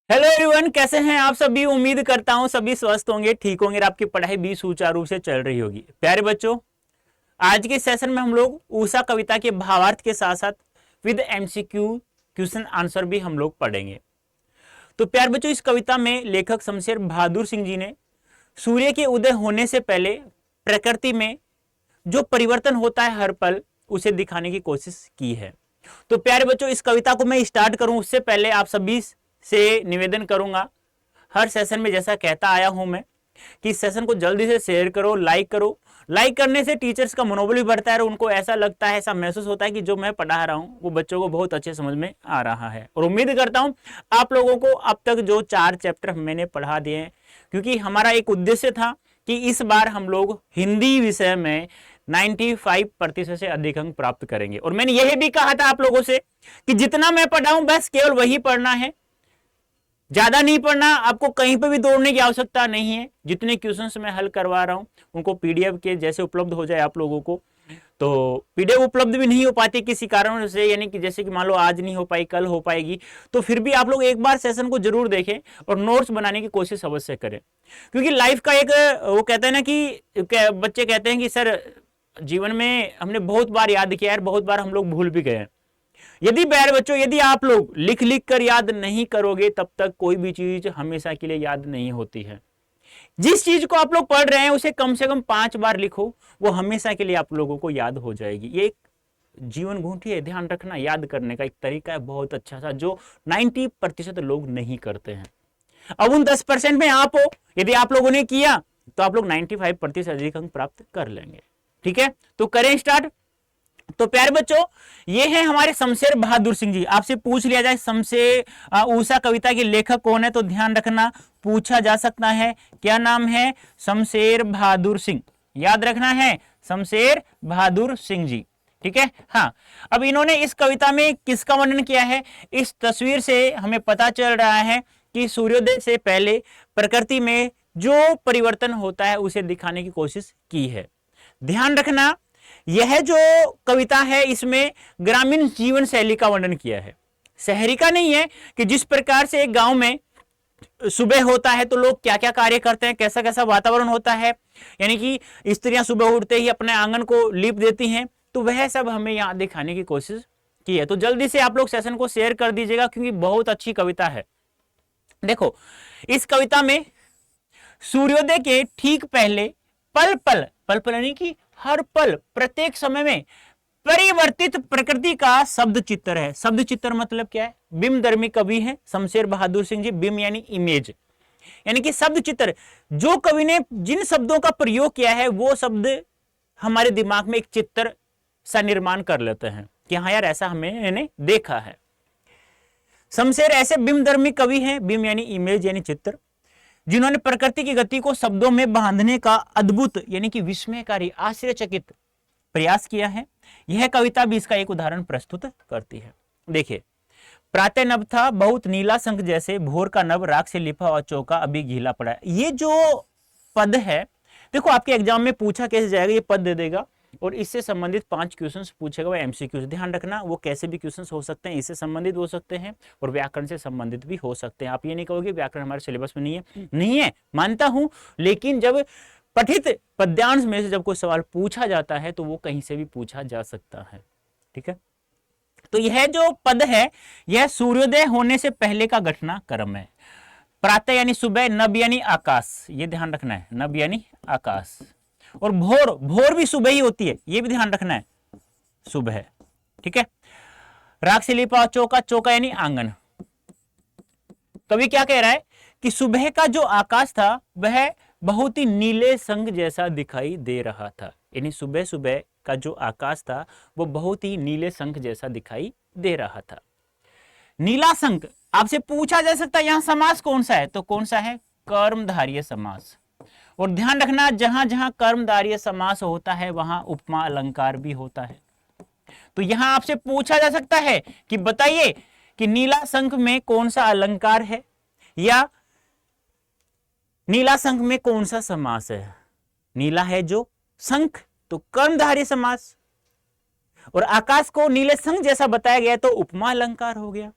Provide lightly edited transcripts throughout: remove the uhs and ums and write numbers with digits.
Hello everyone, कैसे हैं आप सभी। उम्मीद करता हूं सभी स्वस्थ होंगे, ठीक होंगे और आपकी पढ़ाई भी सुचारू रूप से चल रही होगी। प्यारे बच्चों, आज के सेशन में हम लोग उषा कविता के भावार्थ के साथ साथ विद एमसीक्यू क्वेश्चन आंसर भी हम लोग पढ़ेंगे। तो प्यारे बच्चों, इस कविता में लेखक शमशेर बहादुर सिंह जी ने सूर्य के उदय होने से पहले प्रकृति में जो परिवर्तन होता है हर पल, उसे दिखाने की कोशिश की है। तो प्यारे बच्चों, इस कविता को मैं स्टार्ट करूं उससे पहले आप सभी से निवेदन करूंगा, हर सेशन में जैसा कहता आया हूं मैं, कि इस सेशन को जल्दी से शेयर करो, लाइक करो। लाइक करने से टीचर्स का मनोबल भी बढ़ता है और उनको ऐसा लगता है, ऐसा महसूस होता है कि जो मैं पढ़ा रहा हूं वो बच्चों को बहुत अच्छे समझ में आ रहा है। और उम्मीद करता हूं आप लोगों को अब तक जो 4 चैप्टर मैंने पढ़ा दिए हैं, क्योंकि हमारा एक उद्देश्य था कि इस बार हम लोग हिंदी विषय में 95% से अधिक अंक प्राप्त करेंगे। और मैंने यह भी कहा था आप लोगों से कि जितना मैं पढ़ाऊं बस केवल वही पढ़ना है, ज्यादा नहीं पढ़ना, आपको कहीं पर भी दौड़ने की आवश्यकता नहीं है। जितने क्वेश्चंस मैं हल करवा रहा हूं उनको पीडीएफ के जैसे उपलब्ध हो जाए आप लोगों को। तो पीडीएफ उपलब्ध भी नहीं हो पाती किसी कारण से, यानी कि जैसे कि मान लो आज नहीं हो पाई, कल हो पाएगी, तो फिर भी आप लोग एक बार सेशन को जरूर देखें और नोट्स बनाने की कोशिश अवश्य करें। क्योंकि लाइफ का एक वो कहते हैं ना कि बच्चे कहते हैं कि सर जीवन में हमने बहुत बार याद किया है, बहुत बार हम लोग भूल भी गए। यदि प्यारे बच्चों, यदि आप लोग लिख लिख कर याद नहीं करोगे तब तक कोई भी चीज हमेशा के लिए याद नहीं होती है। जिस चीज को आप लोग पढ़ रहे हैं उसे कम से कम 5 बार लिखो, वो हमेशा के लिए आप लोगों को याद हो जाएगी। ये एक जीवन घूंटी है, ध्यान रखना। याद करने का एक तरीका है बहुत अच्छा सा, जो 90% लोग नहीं करते हैं। अब उन 10% में आप हो, यदि आप लोगों ने किया तो आप लोग 95% अधिक अंक प्राप्त कर लेंगे। ठीक है, तो करें स्टार्ट। तो प्यारे बच्चों, ये है हमारे शमशेर बहादुर सिंह जी। आपसे पूछ लिया जाए शमशेर उषा कविता के लेखक कौन है, तो ध्यान रखना पूछा जा सकता है। क्या नाम है? शमशेर बहादुर सिंह। याद रखना है, शमशेर बहादुर सिंह जी। ठीक है। हाँ, अब इन्होंने इस कविता में किसका वर्णन किया है? इस तस्वीर से हमें पता चल रहा है कि सूर्योदय से पहले प्रकृति में जो परिवर्तन होता है उसे दिखाने की कोशिश की है। ध्यान रखना, यह जो कविता है इसमें ग्रामीण जीवन शैली का वर्णन किया है, शहरी का नहीं है। कि जिस प्रकार से एक गांव में सुबह होता है तो लोग क्या क्या कार्य करते हैं, कैसा कैसा वातावरण होता है, यानी कि स्त्रियां सुबह उठते ही अपने आंगन को लीप देती हैं, तो वह सब हमें यहां दिखाने की कोशिश की है। तो जल्दी से आप लोग सेशन को शेयर कर दीजिएगा, क्योंकि बहुत अच्छी कविता है। देखो, इस कविता में सूर्योदय के ठीक पहले पल पल, पल पल यानी कि हर पल, प्रत्येक समय में परिवर्तित प्रकृति का शब्द चित्र है। शब्द चित्र मतलब क्या है? बिंबधर्मी कवि है शमशेर बहादुर सिंह जी। बिंब यानी इमेज, यानी कि शब्द चित्र। जो कवि ने जिन शब्दों का प्रयोग किया है वो शब्द हमारे दिमाग में एक चित्र सा निर्माण कर लेते हैं कि हाँ यार, ऐसा मैंने देखा है। शमशेर ऐसे बिंबधर्मी कवि हैं, बिंब यानी इमेज यानी चित्र, जिन्होंने प्रकृति की गति को शब्दों में बांधने का अद्भुत यानी कि विस्मयकारी, आश्चर्यचकित प्रयास किया है। यह कविता भी इसका एक उदाहरण प्रस्तुत करती है। देखिए, प्रातः नभ था बहुत नीला शंख जैसे, भोर का नभ राख से लिपा और चौका अभी गीला पड़ा है। ये जो पद है, देखो आपके एग्जाम में पूछा कैसे जाएगा, ये पद दे देगा और इससे संबंधित 5 क्वेश्चंस पूछेगा, वो एमसीक्यू। ध्यान रखना, वो कैसे भी क्वेश्चंस हो सकते हैं, इससे संबंधित हो सकते हैं और व्याकरण से संबंधित भी हो सकते हैं। आप ये नहीं कहोगे व्याकरण हमारे सिलेबस में नहीं है, नहीं है, मानता हूं, लेकिन जब पठित पद्यांश में से जब कोई सवाल पूछा जाता है तो वो कहीं से भी पूछा जा सकता है। ठीक है, तो यह जो पद है यह सूर्योदय होने से पहले का घटनाक्रम है। प्रातः यानी सुबह, नभ यानी आकाश, ये ध्यान रखना है, नभ यानी आकाश, और भोर, भोर भी सुबह ही होती है, ये भी ध्यान रखना है, सुबह। ठीक है, राख से लिपा चौका, चौका यानी आंगन। कवि क्या कह रहा है कि सुबह का जो आकाश था वह बहुत ही नीले संग जैसा दिखाई दे रहा था, यानी सुबह सुबह का जो आकाश था वो बहुत ही नीले संग जैसा दिखाई दे रहा था। नीला संग, आपसे पूछा जा सकता है यहां समास कौन सा है, तो कौन सा है? कर्मधारय समास। और ध्यान रखना, जहां जहां कर्मधारय समास होता है वहां उपमा अलंकार भी होता है। तो यहां आपसे पूछा जा सकता है कि बताइए कि नीला शंख में कौन सा अलंकार है या नीला शंख में कौन सा समास है। नीला है जो शंख तो कर्मधारय समास, और आकाश को नीले शंख जैसा बताया गया तो उपमा अलंकार हो गया।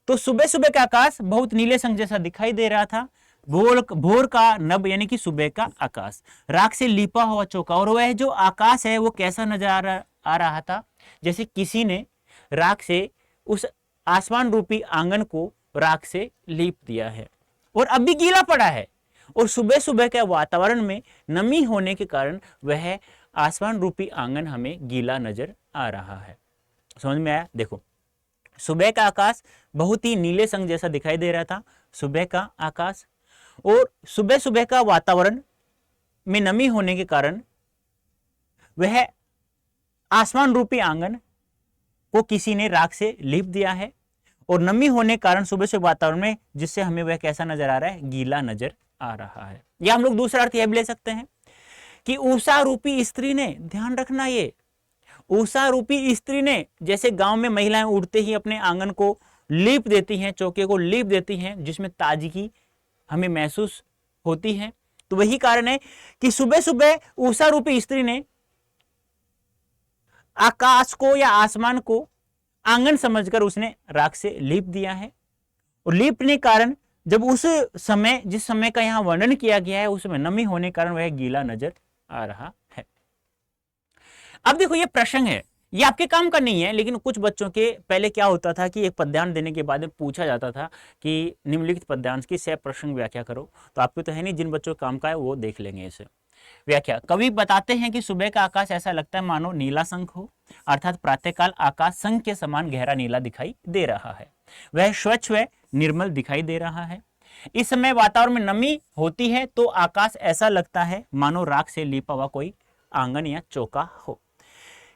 तो सुबह सुबह का आकाश बहुत नीले संग जैसा दिखाई दे रहा था। भोर का नभ यानी कि सुबह का आकाश राख से लिपा हुआ चौका, और वह जो आकाश है वो कैसा नजर आ रहा था, जैसे किसी ने राख से उस आसमान रूपी आंगन को राख से लीप दिया है और अब भी गीला पड़ा है, और सुबह सुबह के वातावरण में नमी होने के कारण वह आसमान रूपी आंगन हमें गीला नजर आ रहा है। समझ में आया? देखो, सुबह का आकाश बहुत ही नीले संग जैसा दिखाई दे रहा था, सुबह का आकाश, और सुबह सुबह का वातावरण में नमी होने के कारण वह आसमान रूपी आंगन को किसी ने राख से लीप दिया है, और नमी होने के कारण सुबह से वातावरण में जिससे हमें वह कैसा नजर आ रहा है, गीला नजर आ रहा है। या हम लोग दूसरा अर्थ यह भी ले सकते हैं कि उषा रूपी स्त्री ने, ध्यान रखना, ये उषा रूपी स्त्री ने, जैसे गांव में महिलाएं उठते ही अपने आंगन को लीप देती हैं, चौके को लीप देती हैं, जिसमें ताजगी हमें महसूस होती है, तो वही कारण है कि सुबह सुबह उषा रूपी स्त्री ने आकाश को या आसमान को आंगन समझकर उसने राख से लीप दिया है, और लीपने के कारण जब उस समय, जिस समय का यहां वर्णन किया गया है, उसमें नमी होने के कारण वह गीला नजर आ रहा है। अब देखो, ये प्रश्न है, ये आपके काम का नहीं है, लेकिन कुछ बच्चों के पहले क्या होता था कि एक पद्यांश देने के बाद में पूछा जाता था कि निम्नलिखित पद्यांश की 6 प्रश्न व्याख्या करो। तो आपको तो है नहीं, जिन बच्चों के काम का है वो देख लेंगे इसे। व्याख्या: कवि बताते हैं कि सुबह का आकाश ऐसा लगता है मानो नीला शंख हो, अर्थात प्रातःकाल आकाश शंख के समान गहरा नीला दिखाई दे रहा है, वह स्वच्छ व निर्मल दिखाई दे रहा है। इस समय वातावरण में नमी होती है तो आकाश ऐसा लगता है मानो राख से लिपा हुआ कोई आंगन या चौका हो।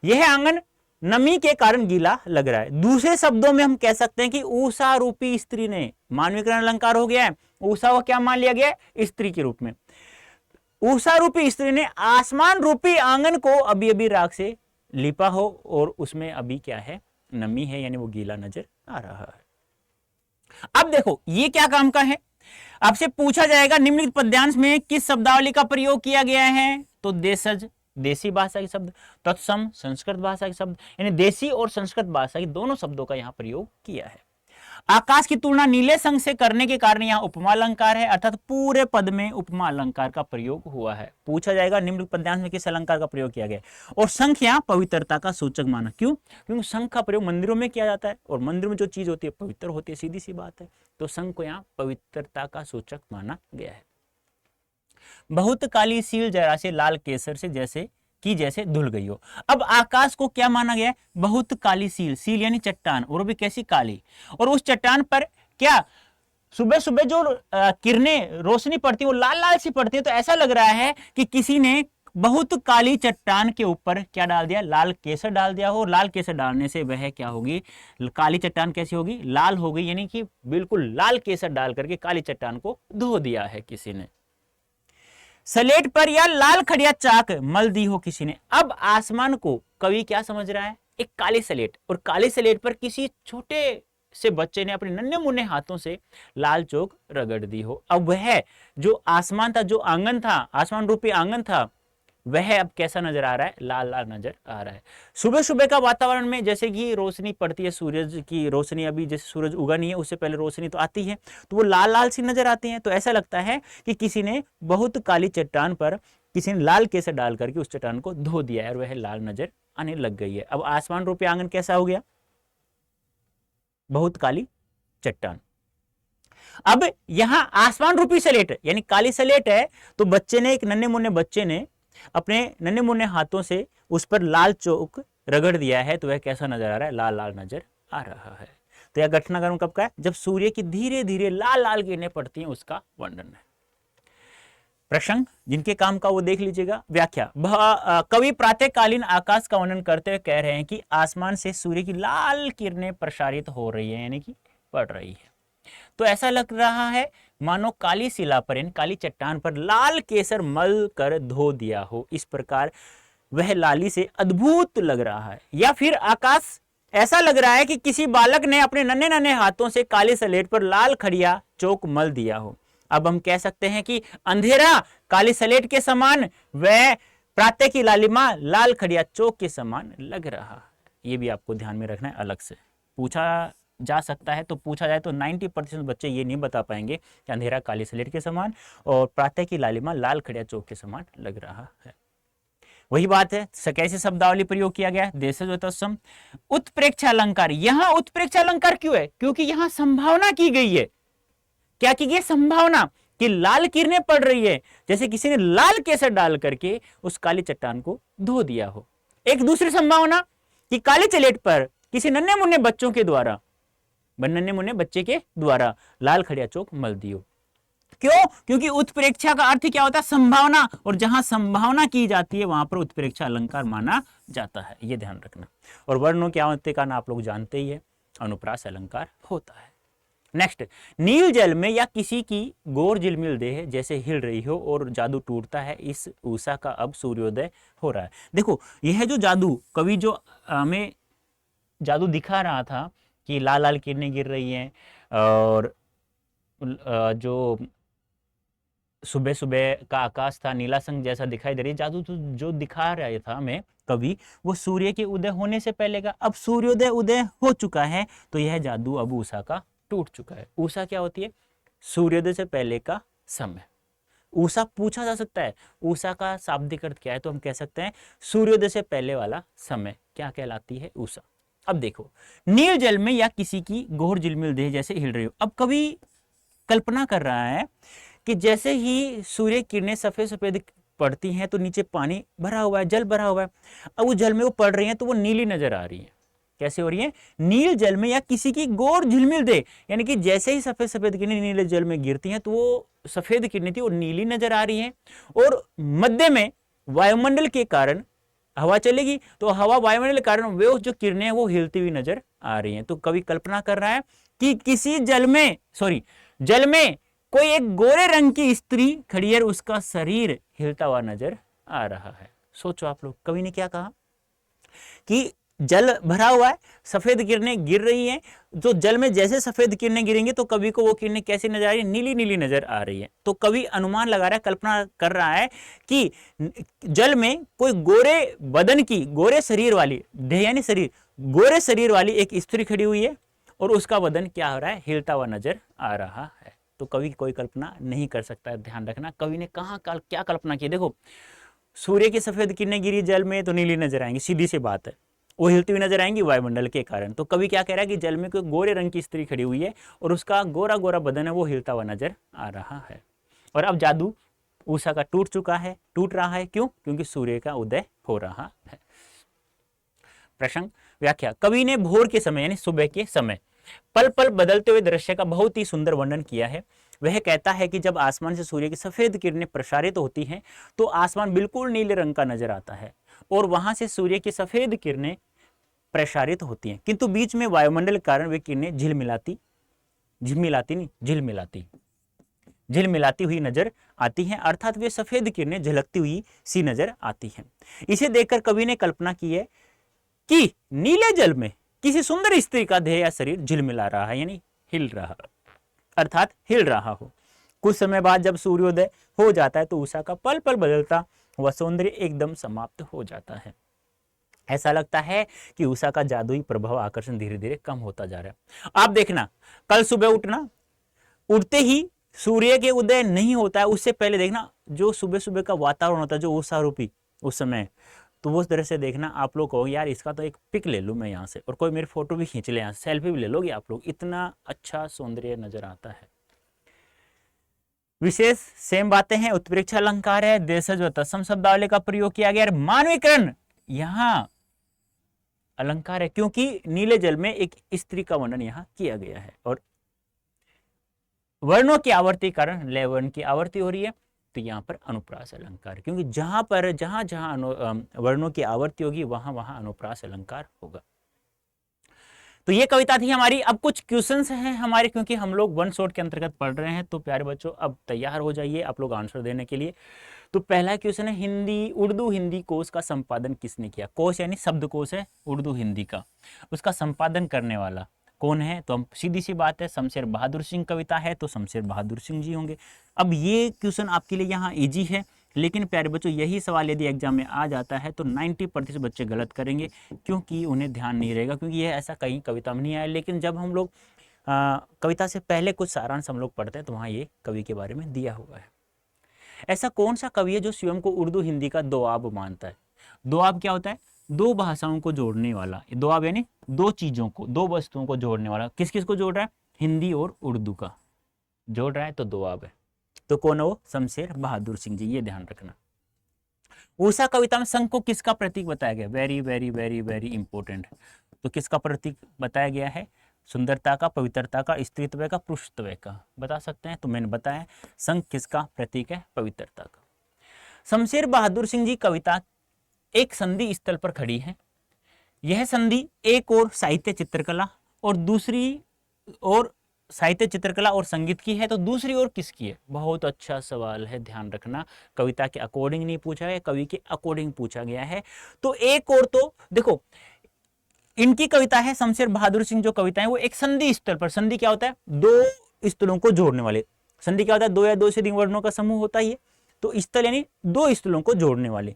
यह आंगन नमी के कारण गीला लग रहा है। दूसरे शब्दों में हम कह सकते हैं कि उषा रूपी स्त्री ने, मानवीकरण अलंकार हो गया है, उषा को क्या मान लिया गया है, स्त्री के रूप में। उषा रूपी स्त्री ने आसमान रूपी आंगन को अभी अभी राख से लिपा हो और उसमें अभी क्या है, नमी है, यानी वो गीला नजर आ रहा है। अब देखो, ये क्या काम का है, आपसे पूछा जाएगा निम्नलिखित पद्यांश में किस शब्दावली का प्रयोग किया गया है, तो देशज देसी भाषा के शब्द, तत्सम संस्कृत भाषा के शब्द, यानी देसी और संस्कृत भाषा के दोनों शब्दों का यहां प्रयोग किया है। आकाश की तुलना नीले संग से करने के कारण यहां उपमा अलंकार है, अर्थात पूरे पद में उपमा अलंकार का प्रयोग हुआ है। पूछा जाएगा निम्नलिखित पद्यांश में किस अलंकार का प्रयोग किया गया, और शंख यहां पवित्रता का सूचक माना। क्यों? क्योंकि शंख का प्रयोग मंदिरों में किया जाता है, और मंदिर में जो चीज होती है पवित्र होती है, सीधी सी बात है, तो शंख को यहाँ पवित्रता का सूचक माना गया है। बहुत काली सील जरा से लाल केसर से जैसे धुल गई हो। अब आकाश को क्या माना गया है, बहुत काली सील, सील यानी चट्टान, और भी कैसी काली, और उस चट्टान पर क्या सुबह सुबह जो किरणें रोशनी पड़ती है वो लाल लाल सी पड़ती है, तो ऐसा लग रहा है कि किसी ने बहुत काली चट्टान के ऊपर क्या डाल दिया, लाल केसर डाल दिया हो। लाल केसर डालने से वह क्या होगी, काली चट्टान कैसी होगी, लाल हो गई, यानी कि बिल्कुल लाल केसर डाल करके काली चट्टान को धो दिया है किसी ने। सलेट पर या लाल खड़िया चाक मल दी हो किसी ने। अब आसमान को कवि क्या समझ रहा है, एक काली सलेट, और काली सलेट पर किसी छोटे से बच्चे ने अपने नन्हे मुन्ने हाथों से लाल चौक रगड़ दी हो। अब वह जो आसमान था, जो आंगन था, आसमान रूपी आंगन था, वह अब कैसा नजर आ रहा है, लाल लाल नजर आ रहा है। सुबह सुबह का वातावरण में जैसे कि रोशनी पड़ती है, सूरज की रोशनी, अभी जैसे सूरज उगा नहीं है उससे पहले रोशनी तो आती है, तो वो लाल लाल सी नजर आती है, तो ऐसा लगता है कि किसी ने बहुत काली चट्टान पर किसी ने लाल केसर डाल करके उस चट्टान को धो दिया है और वह लाल नजर आने लग गई है। अब आसमान रूपी आंगन कैसा हो गया, बहुत काली चट्टान। अब यहां आसमान रूपी सलेट यानी काली सलेट है, तो बच्चे ने, एक नन्हे मुन्ने बच्चे ने अपने नन्हे मुन्ने हाथों से उस पर लाल चौक रगड़ दिया है, तो वह कैसा नजर आ रहा है, लाल लाल नजर आ रहा है। तो यह घटनाक्रम कब का है, जब सूर्य की धीरे धीरे लाल लाल किरणें पड़ती हैं, उसका वर्णन है। प्रसंग जिनके काम का वो देख लीजिएगा। व्याख्या: कवि प्रातःकालीन आकाश का वर्णन करते हुए कह रहे हैं कि आसमान से सूर्य की लाल किरणें प्रसारित हो रही है, यानी कि पड़ रही है, तो ऐसा लग रहा है मानो काली शिला पर, यानी काली चट्टान पर लाल केसर मल कर धो दिया हो। इस प्रकार वह लाली से अद्भुत लग रहा है। या फिर आकाश ऐसा लग रहा है कि किसी बालक ने अपने नन्हे नन्हे हाथों से काली सलेट पर लाल खड़िया चौक मल दिया हो। अब हम कह सकते हैं कि अंधेरा काली सलेट के समान, वह प्रातः की लालिमा लाल खड़िया चौक के समान लग रहा है। ये भी आपको ध्यान में रखना है, अलग से पूछा जा सकता है। तो पूछा जाए तो 90% बच्चे ये नहीं बता पाएंगे कि अंधेरा काली स्लेट के समान और प्रातः की लालिमा लाल खड़िया चौक के समान लग रहा है। वही बात है, कैसे शब्दावली प्रयोग किया गया है, देशज व तत्सम। उत्प्रेक्षा अलंकार, यहां उत्प्रेक्षा अलंकार क्यों है? क्योंकि यहां संभावना की गई है। क्या की गई? संभावना कि लाल किरणें पड़ रही है, जैसे किसी ने लाल केसर डाल करके उस काली चट्टान को धो दिया हो। एक दूसरी संभावना कि काली स्लेट पर किसी नन्हे मुन्ने बच्चों के द्वारा, नन्हे मुन्ने बच्चे के द्वारा लाल खड़िया चौक मल दियो। क्यों? क्योंकि उत्प्रेक्षा का अर्थ क्या होता है? संभावना, और जहां संभावना की जाती है वहां पर उत्प्रेक्षा अलंकार माना जाता है, यह ध्यान रखना। और वर्णों के आवृत्ति का ना आप लोग जानते ही है, अनुप्रास अलंकार होता है। नेक्स्ट, नील जल में या किसी की गौर झिलमिल देह जैसे हिल रही हो और जादू टूटता है, इस उषा का अब सूर्योदय हो रहा है। देखो, यह जो जादू कवि जो हमें जादू दिखा रहा था कि लाल लाल किरणें गिर रही हैं और जो सुबह सुबह का आकाश था नीला संग जैसा दिखाई दे रही, जादू तो जो दिखा रहा था हमें कवि, वो सूर्य के उदय होने से पहले का। अब सूर्योदय उदय हो चुका है, तो यह जादू अब उषा का टूट चुका है। उषा क्या होती है? सूर्योदय से पहले का समय। उषा पूछा जा सकता है, उषा का शाब्दिक अर्थ क्या है? तो हम कह सकते हैं सूर्योदय से पहले वाला समय क्या कहलाती है? उषा। अब देखो, नील जल में या किसी की घोर झिलमिल देह जैसे हिल रही हो। अब कवि कल्पना कर रहा है कि जैसे ही सूर्य किरणें सफेद सफेद पड़ती हैं तो नीचे पानी भरा हुआ है, जल भरा हुआ है। अब वो जल में वो पड़ रही हैं तो वो नीली नजर आ रही है। कैसे हो रही है? नील जल में या किसी की घोर झिलमिल दे, यानी कि जैसे ही सफेद सफेद किरणें नीले जल में गिरती हैं तो वो सफेद किरणें थी वो नीली नजर आ रही हैं। और मध्य में वायुमंडल के कारण हवा चलेगी, तो हवा वायुमंडल के कारण वे जो किरणें हैं वो हिलती हुई नजर आ रही हैं। तो कवि कल्पना कर रहा है कि किसी जल में कोई एक गोरे रंग की स्त्री खड़ी है, उसका शरीर हिलता हुआ नजर आ रहा है। सोचो आप लोग, कवि ने क्या कहा कि जल भरा हुआ है, सफेद किरणें गिर रही हैं, जो जल में जैसे सफेद किरणें गिरेंगे तो कवि को वो किरणें कैसी नजर आ रही है? नीली नीली नजर आ रही है। तो कवि अनुमान लगा रहा है, कल्पना कर रहा है कि जल में कोई गोरे बदन की, गोरे शरीर वाली, देह यानी शरीर, गोरे शरीर वाली एक स्त्री खड़ी हुई है और उसका बदन क्या हो रहा है? हिलता हुआ नजर आ रहा है। तो कवि कोई कल्पना नहीं कर सकता है, ध्यान रखना। कवि ने क्या कल्पना की? देखो, सूर्य की सफेद किरणें गिरी जल में तो नीली नजर आएंगी, सीधी सी बात है, वो हिलती हुई नजर आएंगी वायुमंडल के कारण। तो कवि क्या कह रहा है कि जल में कोई गोरे रंग की स्त्री खड़ी हुई है और उसका गोरा गोरा बदन है वो हिलता हुआ नजर आ रहा है। और अब जादू उषा का टूट रहा है। क्यों? क्योंकि सूर्य का उदय हो रहा है। प्रसंग व्याख्या, कवि ने भोर के समय यानी सुबह के समय पल पल बदलते हुए दृश्य का बहुत ही सुंदर वर्णन किया है। वह कहता है कि जब आसमान से सूर्य की सफेद किरणें प्रसारित होती हैं तो आसमान बिल्कुल नीले रंग का नजर आता है और वहां से सूर्य की सफेद किरणें प्रसारित होती हैं, किंतु बीच में वायुमंडल के कारण वे किरणें झिलमिलाती हुई नजर आती हैं, अर्थात वे सफेद किरणें झलकती हुई सी नजर आती हैं। इसे देखकर कवि ने कल्पना की है कि नीले जल में किसी सुंदर स्त्री का देह या शरीर झिलमिला रहा है, यानी हिल रहा, अर्थात हिल रहा हो। कुछ समय बाद जब सूर्योदय हो जाता है तो उषा का पल पल बदलता हुआ सौंदर्य एकदम समाप्त हो जाता है। ऐसा लगता है कि उषा का जादुई प्रभाव, आकर्षण धीरे धीरे कम होता जा रहा है। आप देखना, कल सुबह उठते ही सूर्य के उदय नहीं होता है, उससे पहले देखना जो सुबह सुबह का वातावरण होता है, जो उषा रूपी उस समय, तो वो तरह से देखना। आप लोग कहो यार इसका तो एक पिक ले लूं मैं यहाँ से, और कोई मेरी फोटो भी खींच ले, यहाँ सेल्फी भी ले लोगे आप लोग, इतना अच्छा सौंदर्य नजर आता है। विशेष सेम बातें हैं, उत्प्रेक्षा अलंकार है, देशज व तत्सम शब्दावली का प्रयोग किया गया। मानवीकरण यहाँ अलंकार है क्योंकि नीले जल में एक स्त्री का वर्णन यहाँ किया गया है। और वर्णों की आवर्ती कारण लय वर्ण की आवर्ती हो रही है, तो यहाँ पर अनुप्रास अलंकार, क्योंकि जहां वर्णों की आवर्ती होगी वहां वहां अनुप्रास अलंकार होगा। तो ये कविता थी हमारी। अब कुछ क्वेश्चंस हैं हमारे, क्योंकि हम लोग वन शॉट के अंतर्गत पढ़ रहे हैं, तो प्यारे बच्चों अब तैयार हो जाइए आप लोग आंसर देने के लिए। तो पहला क्वेश्चन है, उर्दू हिंदी कोश का संपादन किसने किया? कोश यानी शब्दकोश है उर्दू हिंदी का, उसका संपादन करने वाला कौन है? तो हम सीधी सी बात है, शमशेर बहादुर सिंह कविता है तो शमशेर बहादुर सिंह जी होंगे। अब ये क्वेश्चन आपके लिए यहाँ इजी है, लेकिन प्यारे बच्चों यही सवाल यदि एग्जाम में आ जाता है तो 90% बच्चे गलत करेंगे, क्योंकि उन्हें ध्यान नहीं रहेगा, क्योंकि यह ऐसा कहीं कविता में नहीं आया। लेकिन जब हम लोग कविता से पहले कुछ सारांश हम लोग पढ़ते हैं तो वहाँ ये कवि के बारे में दिया हुआ है। ऐसा कौन सा कवि है जो स्वयं को उर्दू हिंदी का दोआब मानता है? दोआब क्या होता है? दो भाषाओं को जोड़ने वाला। दोआब यानी दो चीजों को, दो वस्तुओं को जोड़ने वाला। किस किस को जोड़ रहा है? हिंदी और उर्दू का जोड़ रहा है तो दोआब है। तो कौन है वो? शमशेर बहादुर सिंह जी, ये ध्यान रखना। ऊषा कविता में संघ को किसका प्रतीक बताया गया? Very very very very important. तो किसका प्रतीक बताया गया है? सुंदरता का, पवित्रता का, स्त्रीत्व का, पुरुषत्व का। बता सकते हैं? तो मैंने बताया संघ किसका प्रतीक है? पवित्रता का। शमशेर बहादुर सिंह जी कविता एक संधि स्थल पर खड़ी है। यह संधि एक और साहित्य चित्रकला और दूसरी और साहित्य चित्रकला और संगीत की है, तो दूसरी ओर किसकी है? बहुत अच्छा सवाल है, ध्यान रखना। कविता के अकॉर्डिंग नहीं पूछा गया, कवि के अकॉर्डिंग पूछा गया है। तो एक और, तो देखो इनकी कविता है, शमशेर बहादुर सिंह जो कविता है वो एक संधि स्थल पर। संधि क्या होता है? दो स्थलों को जोड़ने वाले। संधि क्या होता है? दो या दो से अधिक वर्णों का समूह होता ही है। तो स्थल यानी दो स्थलों को जोड़ने वाले।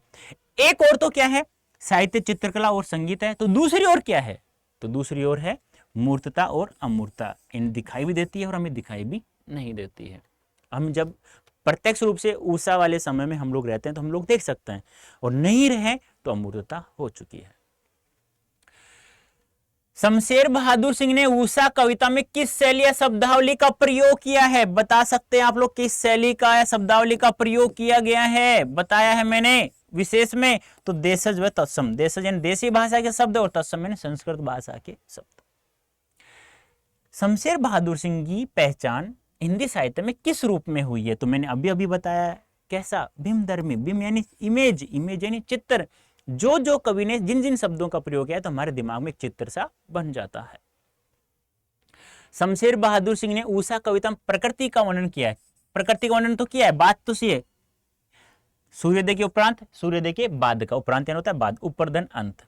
एक और तो क्या है? साहित्य चित्रकला और संगीत है। तो दूसरी ओर क्या है? तो दूसरी ओर है मूर्तता और अमूर्तता। इन दिखाई भी देती है और हमें दिखाई भी नहीं देती है। हम जब प्रत्यक्ष रूप से ऊषा वाले समय में हम लोग रहते हैं तो हम लोग देख सकते हैं, और नहीं रहे तो अमूर्तता हो चुकी है। शमशेर बहादुर सिंह ने ऊषा कविता में किस शैली या शब्दावली का प्रयोग किया है? बता सकते हैं आप लोग किस शैली का या शब्दावली का प्रयोग किया गया है? बताया है मैंने विशेष में। तो देशज व तत्सम। देशज यानी देसी भाषा के शब्द और तत्सम यानी संस्कृत भाषा के शब्द। शमशेर बहादुर सिंह की पहचान हिंदी साहित्य में किस रूप में हुई है? तो मैंने अभी अभी बताया। कैसा? बिंबधर्मी। बिंब यानी इमेज, इमेज यानी चित्र। जो जो कवि ने जिन जिन शब्दों का प्रयोग किया तो हमारे दिमाग में एक चित्र सा बन जाता है। शमशेर बहादुर सिंह ने ऊषा कविता में प्रकृति का वर्णन किया है। प्रकृति का वर्णन तो किया है, बात तो सी है। सूर्योदय के उपरांत, सूर्योदय के बाद का, उपरांत यानी होता है बाद, ऊपर धन अंत।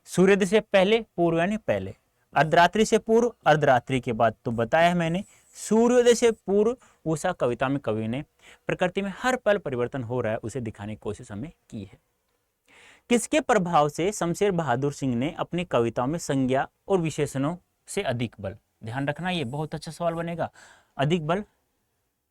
सूर्योदय से पहले, पूर्व यानी पहले। अर्धरात्रि से पूर्व, अर्धरात्रि के बाद। तो बताया है मैंने सूर्योदय से पूर्व ऊषा कविता में कवि ने प्रकृति में हर पल परिवर्तन हो रहा है उसे दिखाने की कोशिश हमें की है। किसके प्रभाव से शमशेर बहादुर सिंह ने अपनी कविताओं में संज्ञा और विशेषणों से अधिक बल? ध्यान रखना, ये बहुत अच्छा सवाल बनेगा। अधिक बल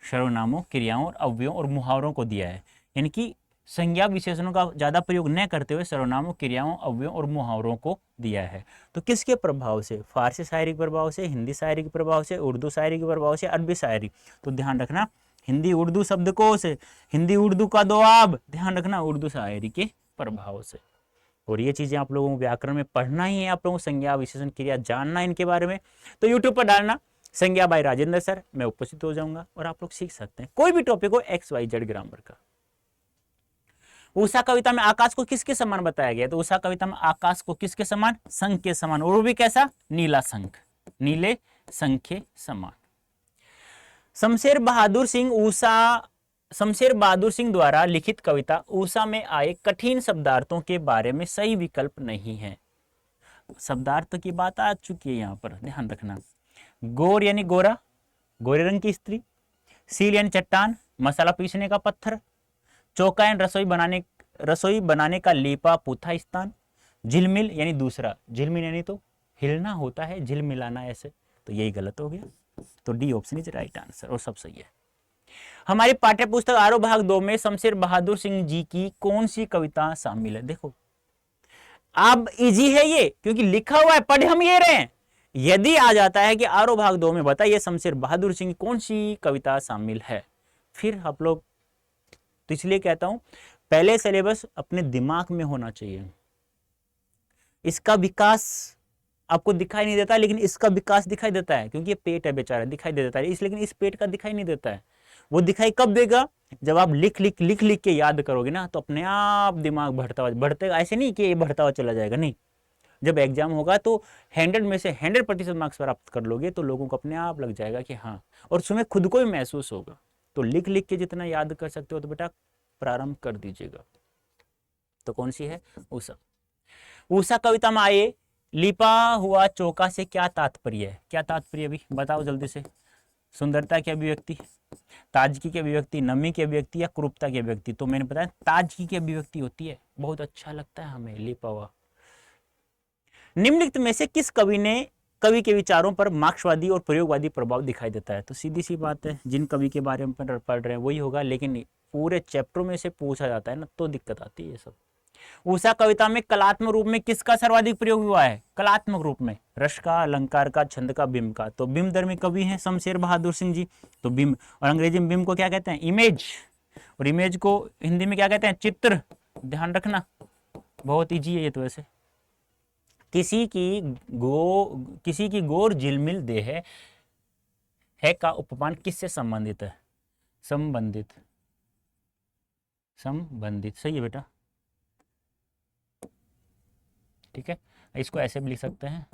सर्वनामों, क्रियाओं और अव्ययों और मुहावरों को दिया है। यानी कि संज्ञा विशेषणों का ज्यादा प्रयोग न करते हुए सर्वनामों, क्रियाओं, अव्ययों और मुहावरों को दिया है। तो किसके प्रभाव से? फारसी शायरी के प्रभाव से, हिंदी शायरी के प्रभाव से, उर्दू शायरी के प्रभाव से, अरबी शायरी। तो ध्यान रखना हिंदी उर्दू शब्दकोश, हिंदी उर्दू का दोआब, ध्यान रखना उर्दू शायरी के प्रभाव से। और ये चीजें आप लोगों को व्याकरण में पढ़ना ही है, आप लोगों को संज्ञा विशेषण क्रिया जानना इनके बारे में। तो यूट्यूब पर डालना संज्ञा बाय राजेंद्र सर, मैं उपस्थित हो जाऊंगा और आप लोग सीख सकते हैं कोई भी टॉपिक हो, XYZ ग्रामर का। ऊषा कविता में आकाश को किसके समान बताया गया? तो ऊषा कविता में आकाश को किसके समान? शंख के समान। और वो भी कैसा? नीला शंख, नीले शंख के समान। शमशेर बहादुर सिंह द्वारा लिखित कविता ऊषा में आए कठिन शब्दार्थों के बारे में सही विकल्प नहीं है। शब्दार्थ की बात आ चुकी है यहाँ पर, ध्यान रखना। गोर यानी गोरा, गोरे रंग की स्त्री। सील यानी चट्टान, मसाला पीसने का पत्थर। चौका यानी रसोई बनाने का लीपा पुथा स्थान। झिलमिल यानी दूसरा, झिलमिल यानी तो हिलना होता है, झिलमिलाना ऐसे। तो यही गलत हो गया। तो D option is right answer और सब सही है। हमारी पाठ्य पुस्तक आरो भाग 2 में शमशेर बहादुर सिंह जी की कौन सी कविता शामिल है? देखो अब इजी है ये, क्योंकि लिखा हुआ है, पढ़ हम ये रहे हैं। यदि आ जाता है कि आरो भाग 2 में बताइए शमशेर बहादुर सिंह की कौन सी कविता शामिल है, फिर आप लोग, तो इसलिए कहता हूं पहले सिलेबस अपने दिमाग में होना चाहिए। इसका विकास आपको दिखाई नहीं देता, लेकिन इसका विकास दिखाई देता है, क्योंकि ये पेट है बेचारा, दिखाई दे देता है इस, लेकिन इस पेट का दिखाई नहीं देता है। वो दिखाई कब देगा? जब आप लिख लिख के याद करोगे ना, तो अपने आप दिमाग बढ़तेगा। ऐसे नहीं कि ये बढ़ता हुआ चला जाएगा, नहीं। जब एग्जाम होगा तो 100 में से 100% मार्क्स प्राप्त कर लोगे तो लोगों को अपने आप लग जाएगा कि हाँ, और उसमें खुद को भी महसूस होगा। तो लिख के जितना याद कर सकते हो तो बेटा प्रारंभ कर दीजिएगा। तो कौन सी है? ऊषा। ऊषा कविता में आए लिपा हुआ चौका से क्या तात्पर्य है? क्या तात्पर्य? अभी बताओ जल्दी से। सुंदरता की अभिव्यक्ति, ताजगी की अभिव्यक्ति, नमी की अभिव्यक्ति या क्रूरता की अभिव्यक्ति। तो मैंने बताया ताजगी की अभिव्यक्ति होती है, बहुत अच्छा लगता है हमें लिपा हुआ। निम्नलिखित में से किस कवि के विचारों पर मार्क्सवादी और प्रयोगवादी प्रभाव दिखाई देता है? तो सीधी सी बात है, जिन कवि के बारे में पढ़ रहे हैं वही होगा, लेकिन पूरे चैप्टरों में से पूछा जाता है ना, तो दिक्कत आती है ये सब। उषा कविता में कलात्मक रूप में किसका सर्वाधिक प्रयोग हुआ है? कलात्मक रूप में रस का, अलंकार का, छंद का, बिंब का। तो बिंबधर्मी कवि हैं शमशेर बहादुर सिंह जी। तो बिंब, और अंग्रेजी में बिंब को क्या कहते हैं? इमेज, और इमेज को हिंदी में क्या कहते हैं? चित्र। ध्यान रखना, बहुत ईजी है ये तो। वैसे किसी की गोर झिलमिल देह है का उपमान किससे संबंधित है? संबंधित, सही है बेटा, ठीक है। इसको ऐसे भी लिख सकते हैं,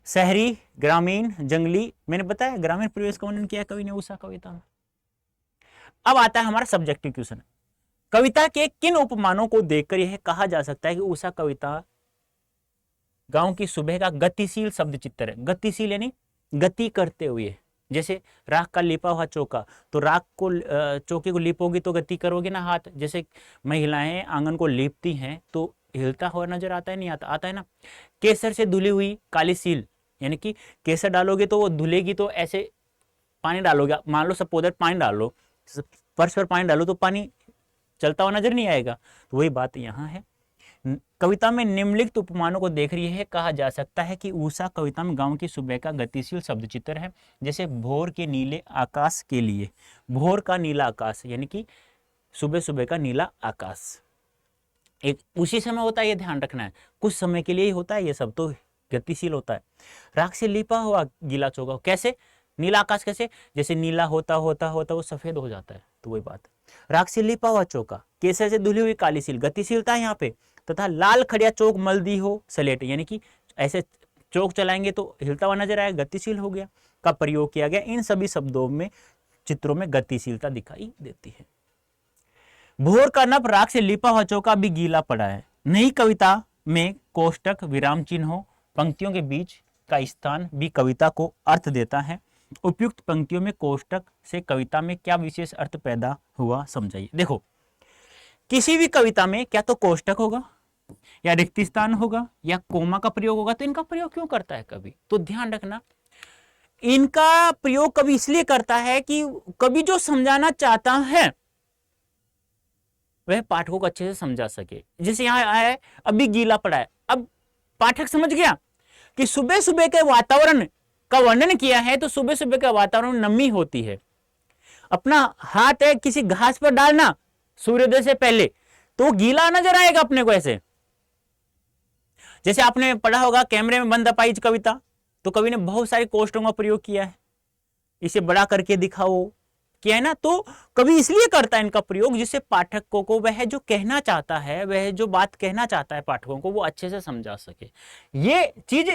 शहरी, ग्रामीण, जंगली। मैंने बताया ग्रामीण परिवेश का वर्णन किया कवि ने उषा कविता में। अब आता है हमारा सब्जेक्टिव क्वेश्चन, कविता के किन उपमानों को देखकर यह कहा जा सकता है कि उषा कविता गांव की सुबह का गतिशील शब्द चित्र है? गतिशील यानी गति करते हुए, जैसे राख का लिपा हुआ चौका, तो राख को चौके को लिपोगी तो गति करोगे ना हाथ। जैसे महिलाएं आंगन को लीपती हैं तो हिलता हुआ नजर आता है, नहीं आता? आता है ना। केसर से धुली हुई काली सील, यानी कि केसर डालोगे तो वो धुलेगी, तो ऐसे पानी डालोगे, मान लो सपोज पानी डालो, फर्श पर पानी डालो तो पानी चलता हुआ नजर नहीं आएगा। तो वही बात यहाँ है। कविता में निम्नलिखित उपमानों को देख रही है कहा जा सकता है कि उषा कविता में गांव की सुबह का गतिशील शब्द चित्र है। जैसे भोर के नीले आकाश के लिए, भोर का नीला आकाश यानी कि सुबह सुबह का नीला आकाश एक उसी समय होता है, ये ध्यान रखना है, कुछ समय के लिए ही होता है, ये सब तो गतिशील होता है। राख से लिपा हुआ गीला चौका, कैसे नीला आकाश? कैसे? जैसे नीला होता होता होता वो सफेद हो जाता है, तो वही बात है। राख से लिपा हुआ चौका, केसर से धुली हुई काली सील, गतिशीलता है यहाँ पे। तथा लाल खड़िया चौक मलदी हो सलेट, यानी कि ऐसे चौक चलाएंगे तो हिलता हुआ नजर आएगा, गतिशील हो गया, का प्रयोग किया गया। इन सभी शब्दों में, चित्रों में गतिशीलता दिखाई देती है। भोर का नभ राख से लिपा हुआ चौका भी गीला पड़ा है। नई कविता में कोष्टक, विराम चिन्हों, पंक्तियों के बीच का स्थान भी कविता को अर्थ देता है। उपयुक्त पंक्तियों में कोष्टक से कविता में क्या विशेष अर्थ पैदा हुआ समझाइए। देखो, किसी भी कविता में क्या तो कोष्टक होगा या रिक्त स्थान होगा या कोमा का प्रयोग होगा। तो इनका प्रयोग क्यों करता है कवि? तो ध्यान रखना, इनका प्रयोग कवि इसलिए करता है कि कवि जो समझाना चाहता है वह पाठकों को अच्छे से समझा सके। जैसे यहां आया है अभी गीला पड़ा है, अब पाठक समझ गया कि सुबह सुबह के वातावरण का वर्णन किया है, तो सुबह सुबह के वातावरण में नमी होती है। अपना हाथ है किसी घास पर डालना सूर्योदय से पहले, तो गीला नजर आएगा अपने को ऐसे। जैसे आपने पढ़ा होगा कैमरे में बंद अपाइज कविता, तो कवि ने बहुत सारे कोष्टकों का प्रयोग किया है, इसे बड़ा करके दिखाओ किया है ना। तो कवि इसलिए करता है इनका प्रयोग जिससे पाठकों को वह जो कहना चाहता है, वह जो बात कहना चाहता है पाठकों को, वो अच्छे से समझा सके। ये चीज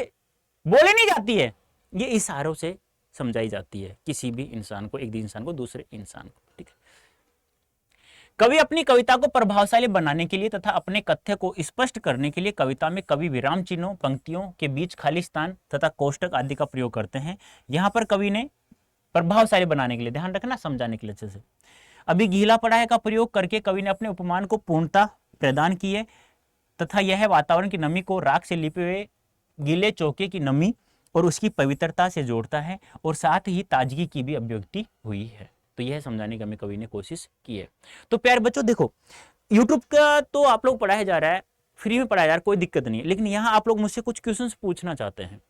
बोले नहीं जाती है, ये इशारों से समझाई जाती है किसी भी इंसान को, एक इंसान को दूसरे इंसान को, ठीक है। कवि अपनी कविता को प्रभावशाली बनाने के लिए तथा अपने कथ्य को स्पष्ट करने के लिए कविता में कवि विराम चिन्हों, पंक्तियों के बीच खाली स्थान तथा कोष्टक आदि का प्रयोग करते हैं। यहां पर कवि ने प्रभावशाली बनाने के लिए, ध्यान रखना, समझाने के लिए अच्छे से, अभी गीला पड़ा है का प्रयोग करके कवि ने अपने उपमान को पूर्णता प्रदान की है तथा यह वातावरण की नमी को राख से लिपे हुए गीले चौके की नमी और उसकी पवित्रता से जोड़ता है और साथ ही ताजगी की भी अभिव्यक्ति हुई है। तो यह समझाने की हमें कवि ने कोशिश की है। तो प्यारे बच्चों देखो, यूट्यूब का तो आप लोग पढ़ाया जा रहा है, फ्री में पढ़ाया जा रहा है, कोई दिक्कत नहीं है, लेकिन यहाँ आप लोग मुझसे कुछ क्वेश्चंस पूछना चाहते हैं,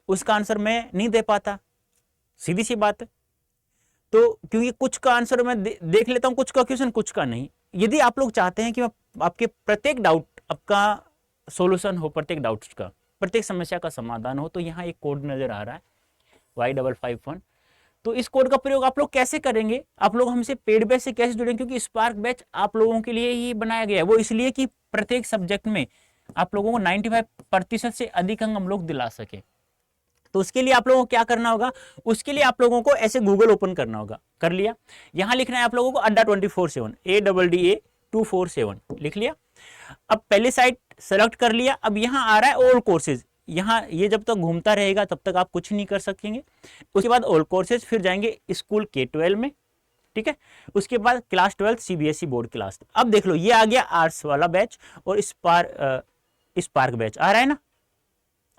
उसका आंसर मैं नहीं दे पाता, सीधी सी बात है। तो क्योंकि कुछ का आंसर मैं देख लेता हूं, कुछ का क्वेश्चन, कुछ का नहीं। यदि आप लोग चाहते हैं कि मैं आपके प्रत्येक डाउट आपका सॉल्यूशन हो, प्रत्येक डाउट्स का, प्रत्येक समस्या का समाधान हो, तो यहाँ एक कोड नजर आ रहा है Y551। तो इस कोड का प्रयोग आप लोग कैसे करेंगे? आप लोग हमसे पेड बैच से कैसे जुड़ेंगे? क्योंकि स्पार्क बैच आप लोगों के लिए ही बनाया गया है, वो इसलिए कि प्रत्येक सब्जेक्ट में आप लोगों को 95% से अधिक अंक हम लोग दिला सके। तो उसके लिए आप लोगों को क्या करना होगा? उसके लिए आप लोगों को ऐसे गूगल ओपन करना होगा, कर लिया, यहां लिखना है आप लोगों को अड्डा 24/7, ADDA 247 लिख लिया। अब पहले साइट सेलेक्ट कर लिया, अब यहां आ रहा है ऑल कोर्सेज, यहाँ ये जब तक घूमता रहेगा तब तक आप कुछ नहीं कर सकेंगे। उसके बाद ऑल कोर्सेज, फिर जाएंगे स्कूल K-12 में, ठीक है। उसके बाद क्लास 12 CBSE बोर्ड क्लास। अब देख लो ये आ गया आर्ट्स वाला बैच और स्पार्क बैच आ रहा है ना,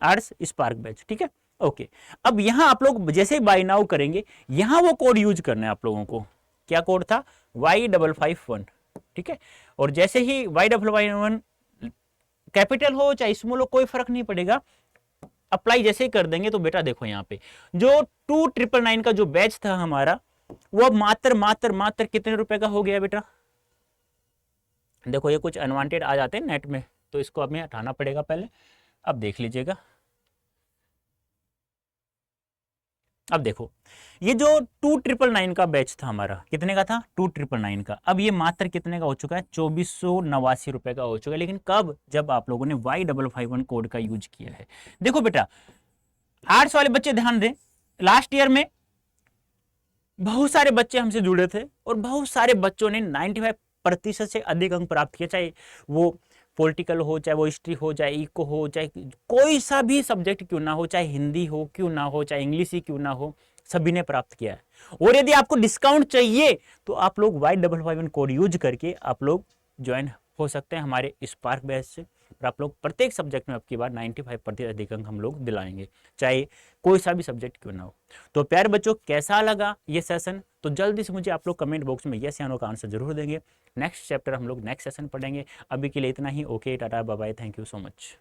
आर्ट्स स्पार्क बैच, ठीक है। ओके, अब यहां आप लोग जैसे बाय नाउ करेंगे, यहां वो कोड यूज करना है आप लोगों को। क्या कोड था? Y551, ठीक है। और जैसे ही Y551 कैपिटल हो चाहे स्मॉल हो कोई फर्क नहीं पड़ेगा, अप्लाई जैसे ही कर देंगे तो बेटा देखो यहाँ पे जो 2999 का जो बैच था हमारा, वो मात्र मात्र मात्र कितने रुपए का हो गया बेटा? देखो ये कुछ अनवांटेड आ जाते हैं नेट में, तो इसको हमें हटाना पड़ेगा पहले। अब देख लीजिएगा, अब देखो ये जो 2999 का बैच था हमारा, कितने का था? 2999 का। अब ये मात्र कितने का हो चुका है? 2489 रुपए का हो चुका है। लेकिन कब? जब आप लोगों ने Y551 कोड का यूज किया है। देखो बेटा, आर्ट्स वाले बच्चे ध्यान दें, लास्ट ईयर में बहुत सारे बच्चे हमसे जुड़े थे और बहुत सारे बच्चों ने 95% से अधिक अंक प्राप्त किए, चाहे वो पॉलिटिकल हो, चाहे वो हिस्ट्री हो, चाहे इको हो, चाहे कोई सा भी सब्जेक्ट क्यों ना हो, चाहे हिंदी हो क्यों ना हो, चाहे इंग्लिश ही क्यों ना हो, सभी ने प्राप्त किया है। और यदि आपको डिस्काउंट चाहिए तो आप लोग Y551 कोड यूज करके आप लोग ज्वाइन हो सकते हैं हमारे स्पार्क बैच से, और आप लोग प्रत्येक सब्जेक्ट में अब की बार 95% अधिक अंक हम लोग दिलाएंगे, चाहे कोई सा भी सब्जेक्ट क्यों ना हो। तो प्यारे बच्चों, कैसा लगा ये सेशन? तो जल्दी से मुझे आप लोग कमेंट बॉक्स में यस या नो का आंसर जरूर देंगे। नेक्स्ट चैप्टर हम लोग नेक्स्ट सेशन पढ़ेंगे। अभी के लिए इतना ही। Okay, tata, bye bye, thank you so much.